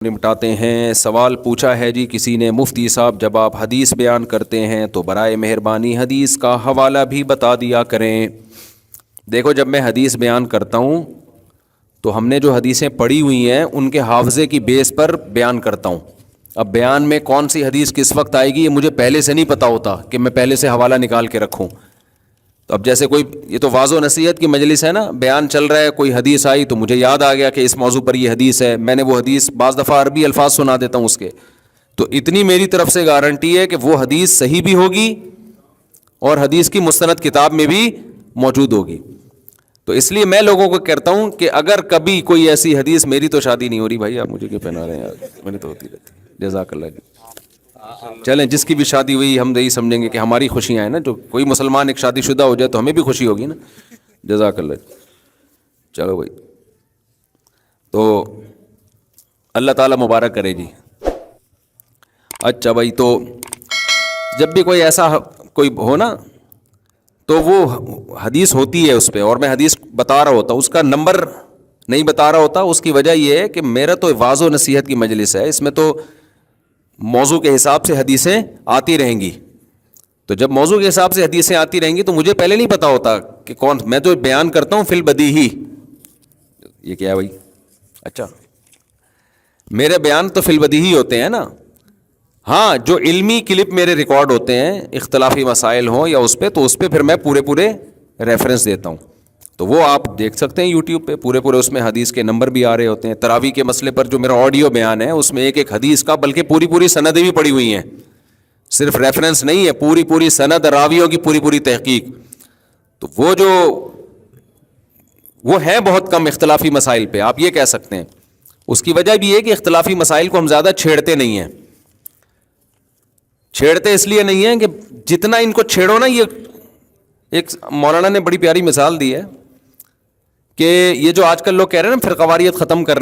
نمٹاتے ہیں۔ سوال پوچھا ہے جی کسی نے، مفتی صاحب جب آپ حدیث بیان کرتے ہیں تو برائے مہربانی حدیث کا حوالہ بھی بتا دیا کریں۔ دیکھو جب میں حدیث بیان کرتا ہوں تو ہم نے جو حدیثیں پڑھی ہوئی ہیں ان کے حافظے کی بیس پر بیان کرتا ہوں۔ اب بیان میں کون سی حدیث کس وقت آئے گی یہ مجھے پہلے سے نہیں پتہ ہوتا کہ میں پہلے سے حوالہ نکال کے رکھوں۔ تو اب جیسے کوئی، یہ تو واضح و نصیحت کی مجلس ہے نا، بیان چل رہا ہے، کوئی حدیث آئی تو مجھے یاد آ گیا کہ اس موضوع پر یہ حدیث ہے، میں نے وہ حدیث بعض دفعہ عربی الفاظ سنا دیتا ہوں اس کے، تو اتنی میری طرف سے گارنٹی ہے کہ وہ حدیث صحیح بھی ہوگی اور حدیث کی مستند کتاب میں بھی موجود ہوگی۔ تو اس لیے میں لوگوں کو کہتا ہوں کہ اگر کبھی کوئی ایسی حدیث، میری تو شادی نہیں ہو رہی بھائی، آپ مجھے کیوں پہنا رہے ہیں یار، میری تو ہوتی رہتی ہے، جزاک اللہ جی۔ چلیں جس کی بھی شادی ہوئی ہم یہی سمجھیں گے کہ ہماری خوشیاں ہیں نا، جو کوئی مسلمان ایک شادی شدہ ہو جائے تو ہمیں بھی خوشی ہوگی نا، جزاک اللہ۔ چلو بھائی، تو اللہ تعالیٰ مبارک کرے جی۔ اچھا بھائی، تو جب بھی کوئی ایسا کوئی ہو نا تو وہ حدیث ہوتی ہے اس پہ، اور میں حدیث بتا رہا ہوتا ہوں، اس کا نمبر نہیں بتا رہا ہوتا، اس کی وجہ یہ ہے کہ میرا تو واضح و نصیحت کی مجلس ہے، اس میں تو موضوع کے حساب سے حدیثیں آتی رہیں گی۔ تو جب موضوع کے حساب سے حدیثیں آتی رہیں گی تو مجھے پہلے نہیں پتا ہوتا کہ کون، میں تو بیان کرتا ہوں فی البدیہی۔ یہ کیا ہے بھائی؟ اچھا، میرے بیان تو فی البدیہی ہوتے ہیں نا، ہاں جو علمی کلپ میرے ریکارڈ ہوتے ہیں اختلافی مسائل ہوں یا اس پہ، تو اس پہ پھر میں پورے ریفرنس دیتا ہوں، تو وہ آپ دیکھ سکتے ہیں یوٹیوب پہ پورے اس میں حدیث کے نمبر بھی آ رہے ہوتے ہیں۔ تراویح کے مسئلے پر جو میرا آڈیو بیان ہے اس میں ایک حدیث کا بلکہ پوری سندیں بھی پڑی ہوئی ہیں، صرف ریفرنس نہیں ہے، پوری سند، راویوں کی پوری تحقیق۔ تو وہ ہے بہت کم اختلافی مسائل پہ، آپ یہ کہہ سکتے ہیں۔ اس کی وجہ بھی ہے کہ اختلافی مسائل کو ہم زیادہ چھیڑتے نہیں ہیں، چھیڑتے اس لیے نہیں ہیں کہ جتنا ان کو چھیڑو نا، یہ ایک مولانا نے بڑی پیاری مثال دی ہے کہ یہ جو آج کل لوگ کہہ رہے ہیں نا فرقواریت ختم کر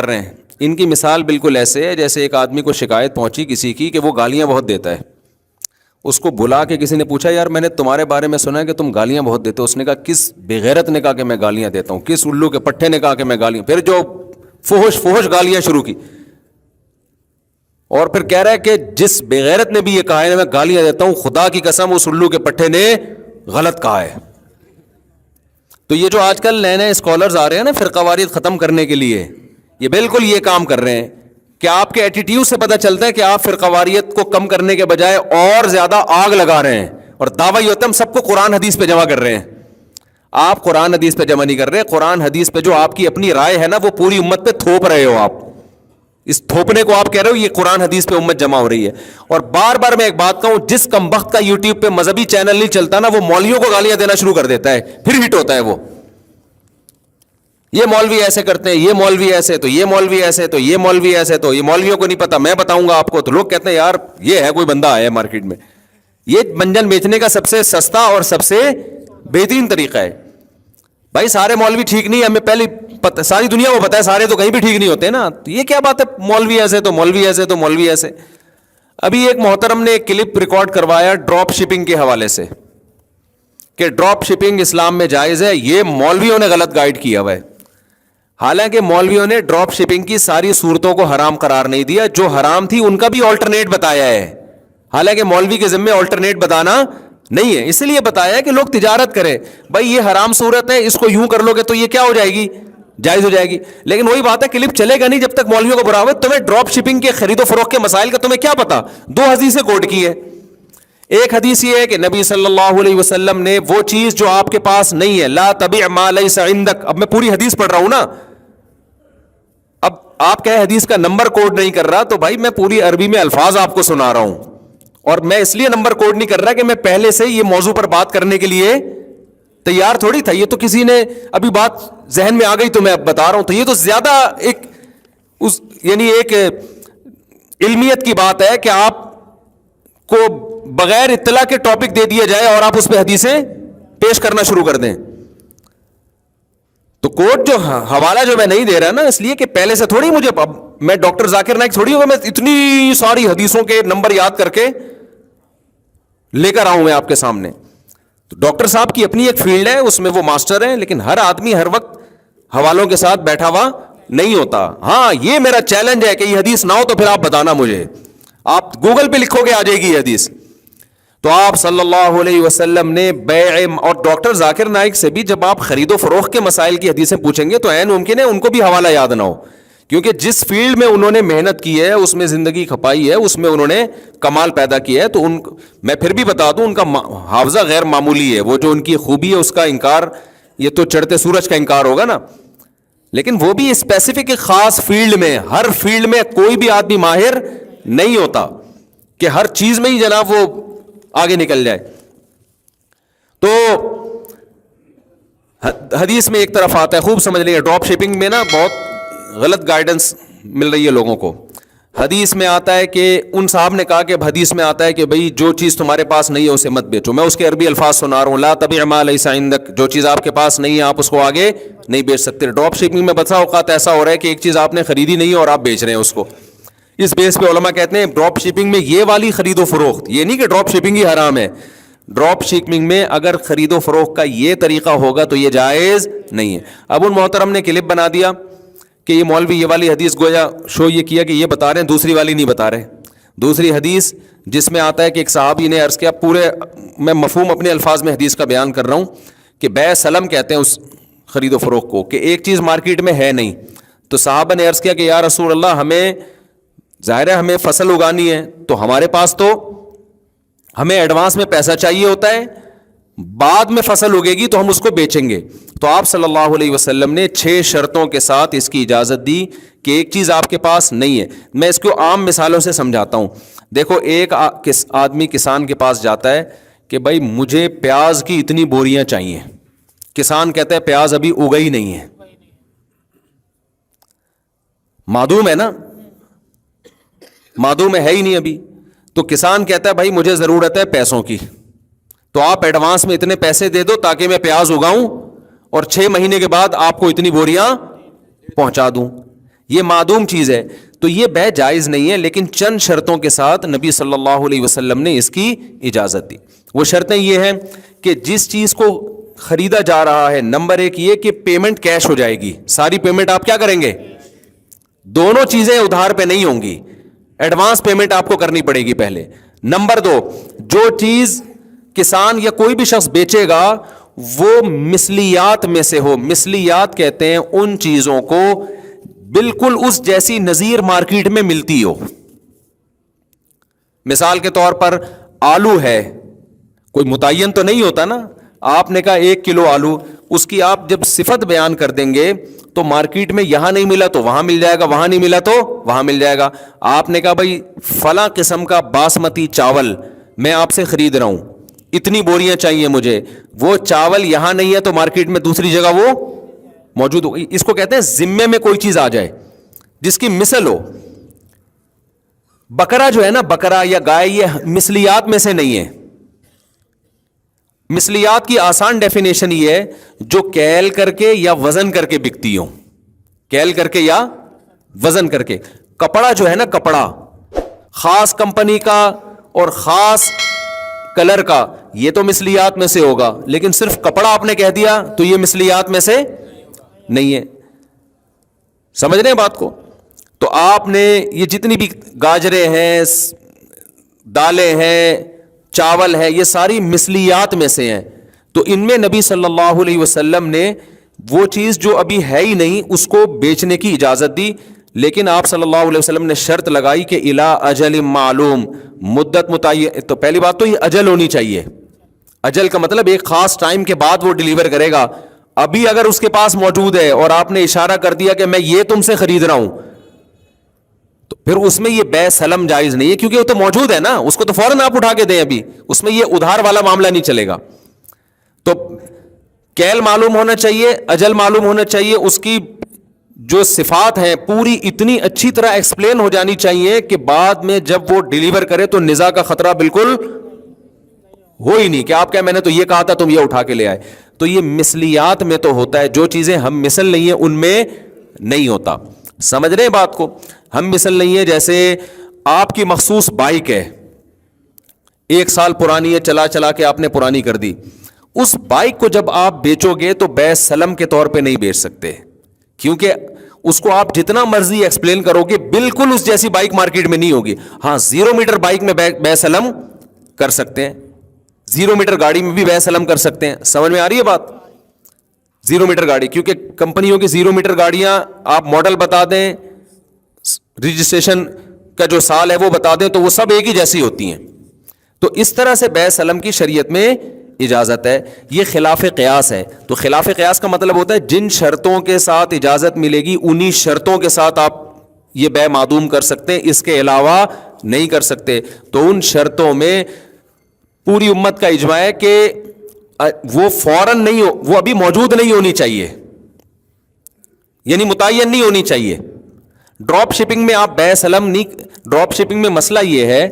رہے ہیں، ان کی مثال بالکل ایسے ہے جیسے ایک آدمی کو شکایت پہنچی کسی کی کہ وہ گالیاں بہت دیتا ہے، اس کو بلا کے کسی نے پوچھا یار میں نے تمہارے بارے میں سنا ہے کہ تم گالیاں بہت دیتے ہو۔ اس نے کہا کس بغیرت نے کہا کہ میں گالیاں دیتا ہوں، کس الو کے پٹھے نے کہا کہ میں گالیاں، پھر جو فحش گالیاں شروع کی، اور پھر کہہ رہا ہے کہ جس بغیرت نے بھی یہ کہا ہے میں گالیاں دیتا ہوں، خدا کی قسم اس الو کے پٹھے نے غلط کہا ہے۔ تو یہ جو آج کل نئے اسکالرز آ رہے ہیں نا فرقہ واریت ختم کرنے کے لیے، یہ بالکل یہ کام کر رہے ہیں کہ آپ کے ایٹیٹیوڈ سے پتہ چلتا ہے کہ آپ فرقہ واریت کو کم کرنے کے بجائے اور زیادہ آگ لگا رہے ہیں، اور دعویٰ یہ ہوتا ہے ہم سب کو قرآن حدیث پہ جمع کر رہے ہیں۔ آپ قرآن حدیث پہ جمع نہیں کر رہے، قرآن حدیث پہ جو آپ کی اپنی رائے ہے نا وہ پوری امت پہ تھوپ رہے ہو آپ، اس تھوپنے کو آپ کہہ رہے ہو یہ قرآن حدیث پہ امت جمع ہو رہی ہے۔ اور بار بار میں ایک بات کہوں، جس کمبخت کا یوٹیوب پہ مذہبی چینل نہیں چلتا نا وہ مولویوں کو گالیاں دینا شروع کر دیتا ہے، پھر ہٹ ہوتا ہے وہ، یہ مولوی ایسے کرتے ہیں، یہ مولوی ایسے، تو یہ مولوی ایسے، تو یہ مولوی ایسے، تو یہ مولویوں کو نہیں پتا، میں بتاؤں گا آپ کو۔ تو لوگ کہتے ہیں یار یہ ہے کوئی بندہ آیا ہے مارکیٹ میں، یہ منجن بیچنے کا سب سے سستا اور سب سے بہترین طریقہ ہے۔ بھائی سارے مولوی ٹھیک نہیں ہے، ہمیں پہلے ساری دنیا کو پتا ہے، سارے تو کہیں بھی ٹھیک نہیں ہوتے نا، تو یہ کیا بات ہے مولوی ایسے تو مولوی ایسے تو مولوی ایسے۔ ابھی ایک محترم نے ایک کلپ ریکارڈ کروایا ڈراپ شپنگ کے حوالے سے کہ ڈراپ شپنگ اسلام میں جائز ہے، یہ مولویوں نے غلط گائیڈ کیا ہوا ہے۔ حالانکہ مولویوں نے ڈراپ شپنگ کی ساری صورتوں کو حرام قرار نہیں دیا، جو حرام تھی ان کا بھی آلٹرنیٹ بتایا ہے، حالانکہ مولوی کے ذمہ آلٹرنیٹ بتانا نہیں ہے، اس لیے بتایا ہے کہ لوگ تجارت کریں۔ بھائی یہ حرام صورت ہے، اس کو یوں کر لو گے تو یہ کیا ہو جائے گی، جائز ہو جائے گی، لیکن وہی بات ہے کلپ چلے گا نہیں جب تک مولویوں کو برا ہوا۔ تمہیں ڈراپ شپنگ کے خرید و فروخت کے مسائل کا تمہیں کیا پتا؟ دو حدیثیں کوٹ کی ہے، ایک حدیث یہ ہے کہ نبی صلی اللہ علیہ وسلم نے وہ چیز جو آپ کے پاس نہیں ہے، لا تبع ما لیس عندک، اب میں پوری حدیث پڑھ رہا ہوں نا، اب آپ کہے حدیث کا نمبر کوڈ نہیں کر رہا، تو بھائی میں پوری عربی میں الفاظ آپ کو سنا رہا ہوں، اور میں اس لیے نمبر کوڈ نہیں کر رہا کہ میں پہلے سے یہ موضوع پر بات کرنے کے لیے تیار تھوڑی تھا، یہ تو کسی نے ابھی بات ذہن میں آ گئی تو میں اب بتا رہا ہوں، تو یہ تو زیادہ ایک علمیت کی بات ہے کہ آپ کو بغیر اطلاع کے ٹاپک دے دیا جائے اور آپ اس پہ حدیثیں پیش کرنا شروع کر دیں۔ تو کوڈ جو حوالہ جو میں نہیں دے رہا نا، اس لیے کہ پہلے سے تھوڑی مجھے، میں ڈاکٹر ذاکر نائک تھوڑی ہوں میں اتنی ساری حدیثوں کے نمبر یاد کر کے لے کر آؤں میں آپ کے سامنے۔ تو ڈاکٹر صاحب کی اپنی ایک فیلڈ ہے، اس میں وہ ماسٹر ہیں، لیکن ہر آدمی ہر وقت حوالوں کے ساتھ بیٹھا ہوا نہیں ہوتا. ہاں یہ میرا چیلنج ہے کہ یہ حدیث نہ ہو تو پھر آپ بتانا مجھے, آپ گوگل پہ لکھو گے آ جائے گی یہ حدیث. تو آپ صلی اللہ علیہ وسلم نے بیع, اور ڈاکٹر ذاکر نائک سے بھی جب آپ خرید و فروخت کے مسائل کی حدیثیں پوچھیں گے تو عین ممکن ہے ان کو بھی حوالہ یاد نہ ہو, کیونکہ جس فیلڈ میں انہوں نے محنت کی ہے, اس میں زندگی کھپائی ہے, اس میں انہوں نے کمال پیدا کیا ہے. تو میں پھر بھی بتا دوں ان کا حافظہ غیر معمولی ہے. وہ جو ان کی خوبی ہے اس کا انکار, یہ تو چڑھتے سورج کا انکار ہوگا نا. لیکن وہ بھی اسپیسیفک ایک خاص فیلڈ میں, ہر فیلڈ میں کوئی بھی آدمی ماہر نہیں ہوتا کہ ہر چیز میں ہی جناب وہ آگے نکل جائے. تو حدیث میں ایک طرف آتا ہے, خوب سمجھ لیں, ڈراپ شپنگ میں نا بہت غلط گائیڈنس مل رہی ہے لوگوں کو. حدیث میں آتا ہے کہ ان صاحب نے کہا کہ حدیث میں آتا ہے کہ بھئی جو چیز تمہارے پاس نہیں ہے اسے مت بیچو. میں اس کے عربی الفاظ سنا رہا ہوں, لا تبع ما لیس عندک, جو چیز آپ کے پاس نہیں ہے آپ اس کو آگے نہیں بیچ سکتے. ڈراپ شپنگ میں بسا اوقات ایسا ہو رہا ہے کہ ایک چیز آپ نے خریدی نہیں ہے اور آپ بیچ رہے ہیں اس کو. اس بیس پہ علماء کہتے ہیں ڈراپ شپنگ میں یہ والی خرید و فروخت, یہ نہیں کہ ڈراپ شپنگ ہی حرام ہے, ڈراپ شپنگ میں اگر خرید و فروخت کا یہ طریقہ ہوگا تو یہ جائز نہیں ہے. اب ان محترم نے کلپ بنا دیا کہ یہ مولوی یہ والی حدیث گویا شو یہ کیا کہ یہ بتا رہے ہیں, دوسری والی نہیں بتا رہے. دوسری حدیث جس میں آتا ہے کہ ایک صحابی نے عرض کیا, پورے میں مفہوم اپنے الفاظ میں حدیث کا بیان کر رہا ہوں, کہ بیع سلم کہتے ہیں اس خرید و فروخت کو, کہ ایک چیز مارکیٹ میں ہے نہیں. تو صحابہ نے عرض کیا کہ یا رسول اللہ, ہمیں ظاہر ہے ہمیں فصل اگانی ہے, تو ہمارے پاس تو ہمیں ایڈوانس میں پیسہ چاہیے ہوتا ہے, بعد میں فصل اگے گی تو ہم اس کو بیچیں گے. تو آپ صلی اللہ علیہ وسلم نے 6 شرطوں کے ساتھ اس کی اجازت دی کہ ایک چیز آپ کے پاس نہیں ہے. میں اس کو عام مثالوں سے سمجھاتا ہوں. دیکھو ایک آدمی کسان کے پاس جاتا ہے کہ بھائی مجھے پیاز کی اتنی بوریاں چاہیے. کسان کہتا ہے پیاز ابھی اگا ہی نہیں ہے, معدوم ہے نا, معدوم ہے ہی نہیں ابھی. تو کسان کہتا ہے بھائی مجھے ضرورت ہے پیسوں کی, تو آپ ایڈوانس میں اتنے پیسے دے دو تاکہ میں پیاز اگاؤں اور 6 مہینے کے بعد آپ کو اتنی بوریاں پہنچا دوں. یہ معدوم چیز ہے, تو یہ بیع جائز نہیں ہے, لیکن چند شرطوں کے ساتھ نبی صلی اللہ علیہ وسلم نے اس کی اجازت دی. وہ شرطیں یہ ہیں کہ جس چیز کو خریدا جا رہا ہے, نمبر 1 یہ کہ پیمنٹ کیش ہو جائے گی, ساری پیمنٹ آپ کیا کریں گے, دونوں چیزیں ادھار پہ نہیں ہوں گی, ایڈوانس پیمنٹ آپ کو کرنی پڑے گی پہلے. نمبر 2, جو چیز کسان یا کوئی بھی شخص بیچے گا وہ مثلیات میں سے ہو. مثلیات کہتے ہیں ان چیزوں کو بالکل اس جیسی نظیر مارکیٹ میں ملتی ہو. مثال کے طور پر آلو ہے, کوئی متعین تو نہیں ہوتا نا, آپ نے کہا 1 کلو آلو, اس کی آپ جب صفت بیان کر دیں گے تو مارکیٹ میں یہاں نہیں ملا تو وہاں مل جائے گا, وہاں نہیں ملا تو وہاں مل جائے گا. آپ نے کہا بھائی فلاں قسم کا باسمتی چاول میں آپ سے خرید رہا ہوں, اتنی بوریاں چاہیے مجھے, وہ چاول یہاں نہیں ہے تو مارکیٹ میں دوسری جگہ وہ موجود ہو. اس کو کہتے ہیں ذمے میں کوئی چیز آ جائے جس کی مثل ہو. بکرا جو ہے نا, بکرا یا گائے, یہ مثلیات میں سے نہیں ہے. مثلیات کی آسان ڈیفینیشن یہ ہے جو کیل کر کے یا وزن کر کے بکتی ہوں, کیل کر کے یا وزن کر کے. کپڑا جو ہے نا, کپڑا خاص کمپنی کا اور خاص کلر کا, یہ تو مثلیات میں سے ہوگا, لیکن صرف کپڑا آپ نے کہہ دیا تو یہ مثلیات میں سے نہیں ہے. سمجھ رہے ہیں بات کو؟ تو آپ نے یہ جتنی بھی گاجریں ہیں, دالیں ہیں, چاول ہے, یہ ساری مثلیات میں سے ہیں. تو ان میں نبی صلی اللہ علیہ وسلم نے وہ چیز جو ابھی ہے ہی نہیں اس کو بیچنے کی اجازت دی, لیکن آپ صلی اللہ علیہ وسلم نے شرط لگائی کہ الا اجل معلوم, مدت متعین. تو پہلی بات تو یہ اجل ہونی چاہیے. اجل کا مطلب ایک خاص ٹائم کے بعد وہ ڈیلیور کرے گا. ابھی اگر اس کے پاس موجود ہے اور آپ نے اشارہ کر دیا کہ میں یہ تم سے خرید رہا ہوں, تو پھر اس میں یہ بیع سلم جائز نہیں ہے, کیونکہ وہ تو موجود ہے نا, اس کو تو فوراً آپ اٹھا کے دیں. ابھی اس میں یہ ادھار والا معاملہ نہیں چلے گا. تو کیل معلوم ہونا چاہیے, اجل معلوم ہونا چاہیے, اس کی جو صفات ہیں پوری اتنی اچھی طرح ایکسپلین ہو جانی چاہیے کہ بعد میں جب وہ ڈیلیور کرے تو نزاع کا خطرہ بالکل ہو ہی نہیں کہ آپ کیا میں نے تو یہ کہا تھا تم یہ اٹھا کے لے آئے. تو یہ مثلیات میں تو ہوتا ہے, جو چیزیں ہم مثل نہیں ہیں ان میں نہیں ہوتا. سمجھ رہے ہیں بات کو؟ ہم مثل نہیں ہے. جیسے آپ کی مخصوص بائک ہے, 1 سال پرانی ہے, چلا چلا کے آپ نے پرانی کر دی, اس بائک کو جب آپ بیچو گے تو بیع سلم کے طور پہ نہیں بیچ سکتے, کیونکہ اس کو آپ جتنا مرضی ایکسپلین کرو گے بالکل اس جیسی بائک مارکیٹ میں نہیں ہوگی. ہاں 0 میٹر بائک میں بے سلم کر سکتے ہیں, 0 میٹر گاڑی میں بھی بے سلم کر سکتے ہیں. سمجھ میں آ رہی ہے بات؟ 0 میٹر گاڑی, کیونکہ کمپنیوں کی 0 میٹر گاڑیاں آپ ماڈل بتا دیں, رجسٹریشن کا جو سال ہے وہ بتا دیں, تو وہ سب ایک ہی جیسی ہوتی ہیں. تو اس طرح سے بے سلم کی شریعت میں اجازت ہے. یہ خلاف قیاس ہے. تو خلاف قیاس کا مطلب ہوتا ہے جن شرطوں کے ساتھ اجازت ملے گی انہی شرطوں کے ساتھ آپ یہ بے معدوم کر سکتے ہیں, اس کے علاوہ نہیں کر سکتے. تو ان شرطوں میں پوری امت کا اجماع ہے کہ وہ فوراً نہیں ہو, وہ ابھی موجود نہیں ہونی چاہیے, یعنی متعین نہیں ہونی چاہیے. ڈراپ شپنگ میں آپ بے سلم نہیں. ڈراپ شپنگ میں مسئلہ یہ ہے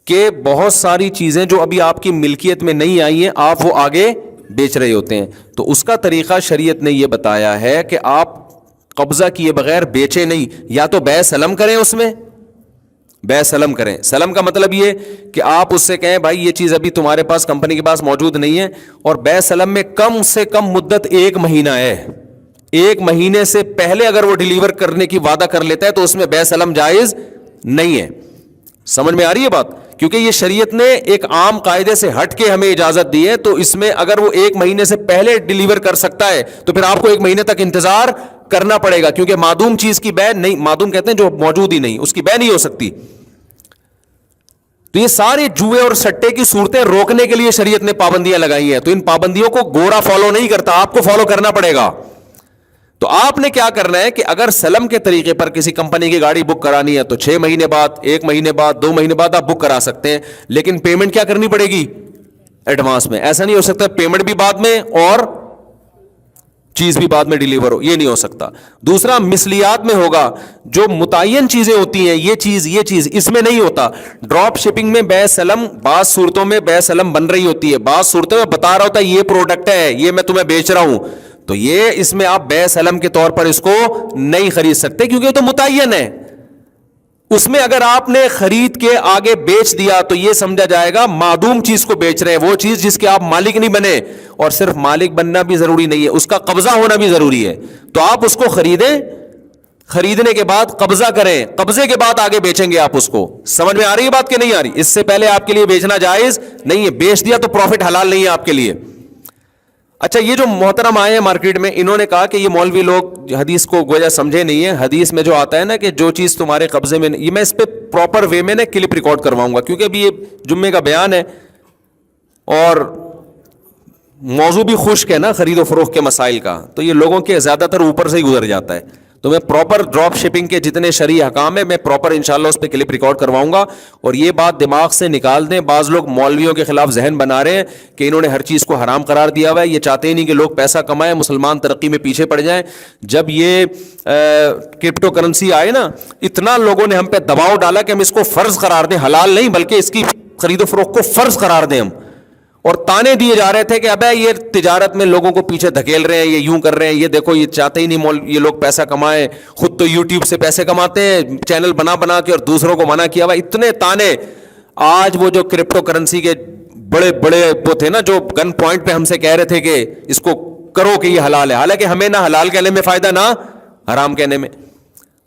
کہ بہت ساری چیزیں جو ابھی آپ کی ملکیت میں نہیں آئی ہیں آپ وہ آگے بیچ رہے ہوتے ہیں. تو اس کا طریقہ شریعت نے یہ بتایا ہے کہ آپ قبضہ کیے بغیر بیچے نہیں, یا تو بے سلم کریں, اس میں بے سلم کریں. سلم کا مطلب یہ کہ آپ اس سے کہیں بھائی یہ چیز ابھی تمہارے پاس کمپنی کے پاس موجود نہیں ہے, اور بے سلم میں کم سے کم مدت 1 مہینہ ہے. 1 مہینے سے پہلے اگر وہ ڈیلیور کرنے کی وعدہ کر لیتا ہے تو اس میں بے سلم جائز نہیں ہے. سمجھ میں آ رہی ہے بات؟ کیونکہ یہ شریعت نے ایک عام قاعدے سے ہٹ کے ہمیں اجازت دی ہے. تو اس میں اگر وہ 1 مہینے سے پہلے ڈیلیور کر سکتا ہے تو پھر آپ کو 1 مہینے تک انتظار کرنا پڑے گا, کیونکہ معدوم چیز کی بے نہیں, معدوم کہتے ہیں جو موجود ہی نہیں, اس کی بے نہیں ہو سکتی. تو یہ سارے جوئے اور سٹے کی صورتیں روکنے کے لیے شریعت نے پابندیاں لگائی ہیں. تو ان پابندیوں کو گورا فالو نہیں کرتا, آپ کو فالو کرنا پڑے گا. تو آپ نے کیا کرنا ہے کہ اگر سلم کے طریقے پر کسی کمپنی کی گاڑی بک کرانی ہے تو 6 مہینے بعد, 1 مہینے بعد, 2 مہینے بعد آپ بک کرا سکتے ہیں, لیکن پیمنٹ کیا کرنی پڑے گی؟ ایڈوانس میں. ایسا نہیں ہو سکتا پیمنٹ بھی بعد میں اور چیز بھی بعد میں ڈیلیور ہو, یہ نہیں ہو سکتا. دوسرا مثلیات میں ہوگا, جو متعین چیزیں ہوتی ہیں یہ چیز اس میں نہیں ہوتا. ڈراپ شپنگ میں بے سلم بعض صورتوں میں بے سلم بن رہی ہوتی ہے, بعض صورتوں میں بتا رہا ہوتا ہے یہ پروڈکٹ ہے, یہ میں تمہیں بیچ رہا ہوں, تو یہ اس میں آپ بے سلم کے طور پر اس کو نہیں خرید سکتے کیونکہ یہ تو متعین ہے. اس میں اگر آپ نے خرید کے آگے بیچ دیا تو یہ سمجھا جائے گا معدوم چیز کو بیچ رہے ہیں, وہ چیز جس کے آپ مالک نہیں بنے. اور صرف مالک بننا بھی ضروری نہیں ہے, اس کا قبضہ ہونا بھی ضروری ہے. تو آپ اس کو خریدیں, خریدنے کے بعد قبضہ کریں, قبضے کے بعد آگے بیچیں گے آپ اس کو. سمجھ میں آ رہی ہے بات کہ نہیں آ رہی؟ اس سے پہلے آپ کے لیے بیچنا جائز نہیں ہے. بیچ دیا تو پروفٹ حلال نہیں ہے آپ کے لیے. اچھا, یہ جو محترم آئے ہیں مارکیٹ میں, انہوں نے کہا کہ یہ مولوی لوگ حدیث کو گویا سمجھے نہیں ہے. حدیث میں جو آتا ہے نا کہ جو چیز تمہارے قبضے میں, یہ میں اس پہ پراپر وے میں نا کلپ ریکارڈ کرواؤں گا, کیونکہ ابھی یہ جمعے کا بیان ہے اور موضوع بھی خشک ہے نا خرید و فروخت کے مسائل کا, تو یہ لوگوں کے زیادہ تر اوپر سے ہی گزر جاتا ہے. تو میں پراپر ڈراپ شپنگ کے جتنے شرعی احکام ہیں میں پراپر انشاءاللہ اس پہ کلپ ریکارڈ کرواؤں گا. اور یہ بات دماغ سے نکال دیں, بعض لوگ مولویوں کے خلاف ذہن بنا رہے ہیں کہ انہوں نے ہر چیز کو حرام قرار دیا ہوا ہے, یہ چاہتے ہی نہیں کہ لوگ پیسہ کمائیں, مسلمان ترقی میں پیچھے پڑ جائیں. جب یہ کرپٹو کرنسی آئے نا, اتنا لوگوں نے ہم پہ دباؤ ڈالا کہ ہم اس کو فرض قرار دیں, حلال نہیں بلکہ اس کی خرید و فروخت کو فرض قرار دیں ہم. اور تانے دیے جا رہے تھے کہ ابے یہ تجارت میں لوگوں کو پیچھے دھکیل رہے ہیں, یہ یوں کر رہے ہیں, یہ دیکھو یہ چاہتے ہی نہیں یہ لوگ پیسہ کمائیں, خود تو یوٹیوب سے پیسے کماتے ہیں چینل بنا بنا کے اور دوسروں کو منع کیا ہوا. اتنے تانے. آج وہ جو کرپٹو کرنسی کے بڑے بڑے وہ تھے نا جو گن پوائنٹ پہ ہم سے کہہ رہے تھے کہ اس کو کرو کہ یہ حلال ہے, حالانکہ ہمیں نہ حلال کہنے میں فائدہ نہ حرام کہنے میں.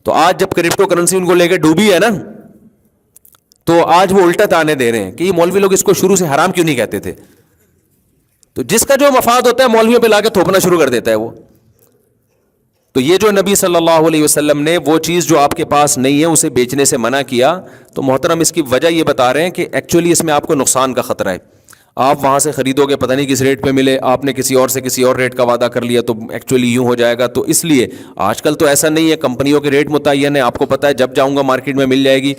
تو آج جب کرپٹو کرنسی ان کو لے کے ڈوبی ہے نا, تو آج وہ الٹا تانے دے رہے ہیں کہ یہ مولوی لوگ اس کو شروع سے حرام کیوں نہیں کہتے تھے. تو جس کا جو مفاد ہوتا ہے مولویوں پہ لا کے تھوپنا شروع کر دیتا ہے وہ. تو یہ جو نبی صلی اللہ علیہ وسلم نے وہ چیز جو آپ کے پاس نہیں ہے اسے بیچنے سے منع کیا, تو محترم اس کی وجہ یہ بتا رہے ہیں کہ ایکچولی اس میں آپ کو نقصان کا خطرہ ہے. آپ وہاں سے خریدو گے پتہ نہیں کس ریٹ پہ ملے, آپ نے کسی اور سے کسی اور ریٹ کا وعدہ کر لیا تو ایکچولی یوں ہو جائے گا. تو اس لیے آج کل تو ایسا نہیں ہے, کمپنیوں کے ریٹ متعین ہے, آپ کو پتہ ہے جب جاؤں گا مارکیٹ میں مل جائے گی.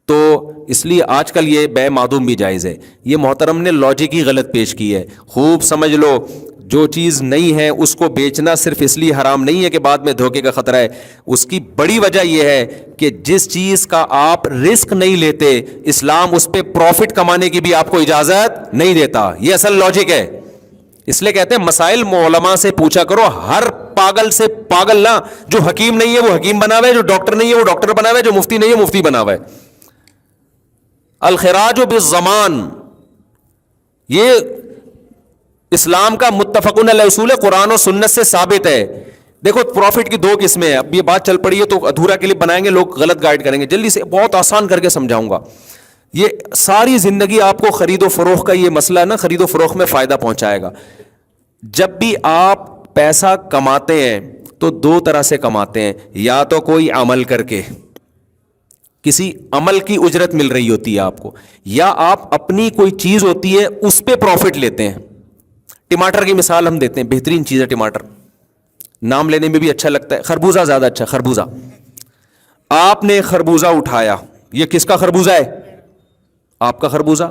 تو اس لیے آج کل یہ بے معدوم بھی جائز ہے. یہ محترم نے لاجک ہی غلط پیش کی ہے. خوب سمجھ لو, جو چیز نہیں ہے اس کو بیچنا صرف اس لیے حرام نہیں ہے کہ بعد میں دھوکے کا خطرہ ہے, اس کی بڑی وجہ یہ ہے کہ جس چیز کا آپ رسک نہیں لیتے اسلام اس پہ پروفٹ کمانے کی بھی آپ کو اجازت نہیں دیتا. یہ اصل لاجک ہے. اس لیے کہتے ہیں مسائل علماء سے پوچھا کرو, ہر پاگل سے پاگل نہ, جو حکیم نہیں ہے وہ حکیم بنا ہوا ہے, جو ڈاکٹر نہیں ہے وہ ڈاکٹر بنا ہوا ہے, جو مفتی نہیں ہے مفتی بنا ہوا ہے. الخراج بالضمان, یہ اسلام کا متفقن علیہ اصول قرآن و سنت سے ثابت ہے دیکھو پروفٹ کی دو قسمیں ہیں. اب یہ بات چل پڑی ہے تو ادھورا کلپ بنائیں گے, لوگ غلط گائیڈ کریں گے. جلدی سے بہت آسان کر کے سمجھاؤں گا. یہ ساری زندگی آپ کو خرید و فروخت کا یہ مسئلہ ہے نا, خرید و فروخت میں فائدہ پہنچائے گا. جب بھی آپ پیسہ کماتے ہیں تو دو طرح سے کماتے ہیں, یا تو کوئی عمل کر کے, کسی عمل کی اجرت مل رہی ہوتی ہے آپ کو, یا آپ اپنی کوئی چیز ہوتی ہے اس پہ پروفٹ لیتے ہیں. ٹماٹر کی مثال ہم دیتے ہیں, بہترین چیز ہے ٹماٹر, نام لینے میں بھی اچھا لگتا ہے. خربوزہ زیادہ اچھا. خربوزہ, آپ نے خربوزہ اٹھایا, یہ کس کا خربوزہ ہے؟ آپ کا خربوزہ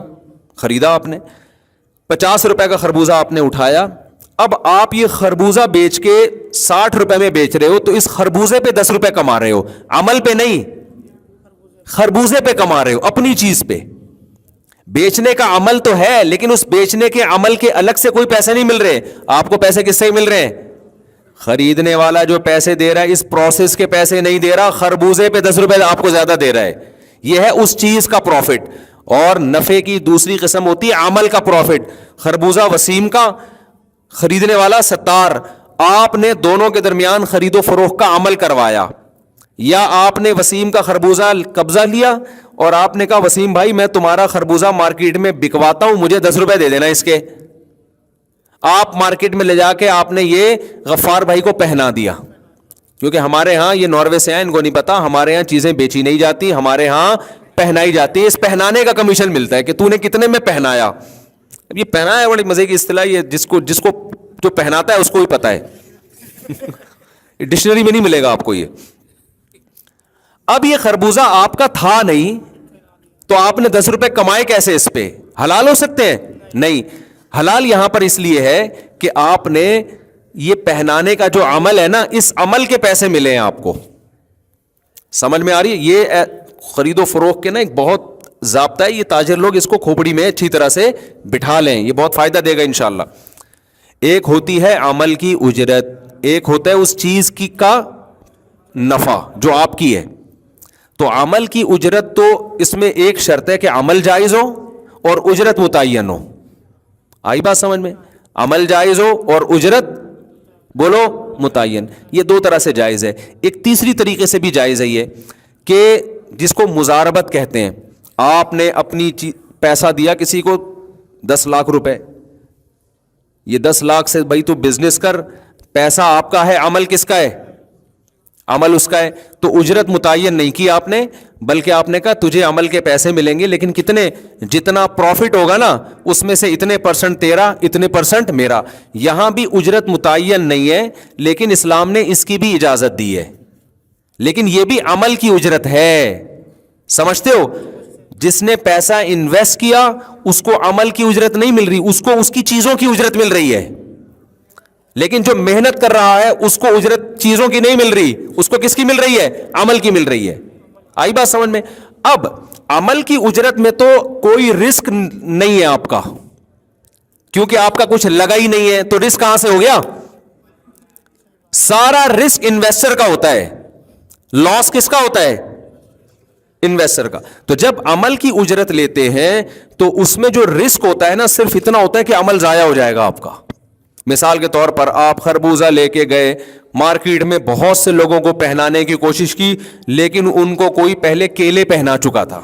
خریدا آپ نے, 50 روپے کا خربوزہ آپ نے اٹھایا. اب آپ یہ خربوزہ بیچ کے 60 روپے میں بیچ رہے ہو, تو اس خربوزے پہ 10 روپے کما رہے ہو, عمل پہ نہیں, خربوزے پہ کما رہے ہو, اپنی چیز پہ. بیچنے کا عمل تو ہے, لیکن اس بیچنے کے عمل کے الگ سے کوئی پیسے نہیں مل رہے. آپ کو پیسے کس سے مل رہے ہیں؟ خریدنے والا جو پیسے دے رہا ہے اس پروسیس کے پیسے نہیں دے رہا, خربوزے پہ 10 روپے آپ کو زیادہ دے رہا ہے. یہ ہے اس چیز کا پروفٹ. اور نفع کی دوسری قسم ہوتی ہے عمل کا پروفٹ. خربوزہ وسیم کا, خریدنے والا ستار. آپ نے دونوں کے درمیان خرید و فروخت کا عمل کروایا, یا آپ نے وسیم کا خربوزہ قبضہ لیا اور آپ نے کہا وسیم بھائی میں تمہارا خربوزہ مارکیٹ میں بکواتا ہوں, مجھے 10 روپے دے دینا اس کے. آپ مارکیٹ میں لے جا کے آپ نے یہ غفار بھائی کو پہنا دیا, کیونکہ ہمارے ہاں یہ ناروے سے ہیں, ان کو نہیں پتا, ہمارے ہاں چیزیں بیچی نہیں جاتی, ہمارے ہاں پہنائی جاتی ہے. اس پہنانے کا کمیشن ملتا ہے کہ تو نے کتنے میں پہنایا. اب یہ پہنا ہے بڑی مزے کی اصطلاح, یہ جس کو جو پہناتا ہے اس کو ہی پتا ہے, ڈکشنری میں نہیں ملے گا آپ کو یہ. اب یہ خربوزہ آپ کا تھا نہیں, تو آپ نے 10 روپے کمائے کیسے اس پہ؟ حلال ہو سکتے ہیں؟ نہیں. حلال یہاں پر اس لیے ہے کہ آپ نے یہ پہنانے کا جو عمل ہے نا, اس عمل کے پیسے ملے ہیں آپ کو. سمجھ میں آ رہی ہے؟ یہ خرید و فروخت کے نا ایک بہت ضابطہ ہے, یہ تاجر لوگ اس کو کھوپڑی میں اچھی طرح سے بٹھا لیں, یہ بہت فائدہ دے گا انشاءاللہ. ایک ہوتی ہے عمل کی اجرت, ایک ہوتا ہے اس چیز کی کا نفع جو آپ کی ہے. تو عمل کی اجرت تو اس میں ایک شرط ہے کہ عمل جائز ہو اور اجرت متعین ہو. آئی بات سمجھ میں؟ عمل جائز ہو اور اجرت بولو متعین. یہ دو طرح سے جائز ہے. ایک تیسری طریقے سے بھی جائز ہے یہ کہ جس کو مزاربت کہتے ہیں. آپ نے اپنی پیسہ دیا کسی کو 10 لاکھ روپے, یہ 10 لاکھ سے بھائی تو بزنس کر, پیسہ آپ کا ہے, عمل کس کا ہے؟ عمل اس کا ہے. تو اجرت متعین نہیں کی آپ نے, بلکہ آپ نے کہا تجھے عمل کے پیسے ملیں گے, لیکن کتنے؟ جتنا پروفٹ ہوگا نا اس میں سے اتنے % تیرا, اتنے % میرا. یہاں بھی اجرت متعین نہیں ہے, لیکن اسلام نے اس کی بھی اجازت دی ہے, لیکن یہ بھی عمل کی اجرت ہے. سمجھتے ہو؟ جس نے پیسہ انویسٹ کیا اس کو عمل کی اجرت نہیں مل رہی, اس کو اس کی چیزوں کی اجرت مل رہی ہے. لیکن جو محنت کر رہا ہے اس کو اجرت چیزوں کی نہیں مل رہی, اس کو کس کی مل رہی ہے؟ عمل کی مل رہی ہے. آئی بات سمجھ میں؟ اب عمل کی اجرت میں تو کوئی رسک نہیں ہے آپ کا, کیونکہ آپ کا کچھ لگا ہی نہیں ہے, تو رسک کہاں سے ہو گیا؟ سارا رسک انویسٹر کا ہوتا ہے, لاس کس کا ہوتا ہے؟ انویسٹر کا. تو جب عمل کی اجرت لیتے ہیں تو اس میں جو رسک ہوتا ہے نا صرف اتنا ہوتا ہے کہ عمل ضائع ہو جائے گا آپ کا. مثال کے طور پر آپ خربوزہ لے کے گئے مارکیٹ میں, بہت سے لوگوں کو پہنانے کی کوشش کی, لیکن ان کو کوئی پہلے کیلے پہنا چکا تھا,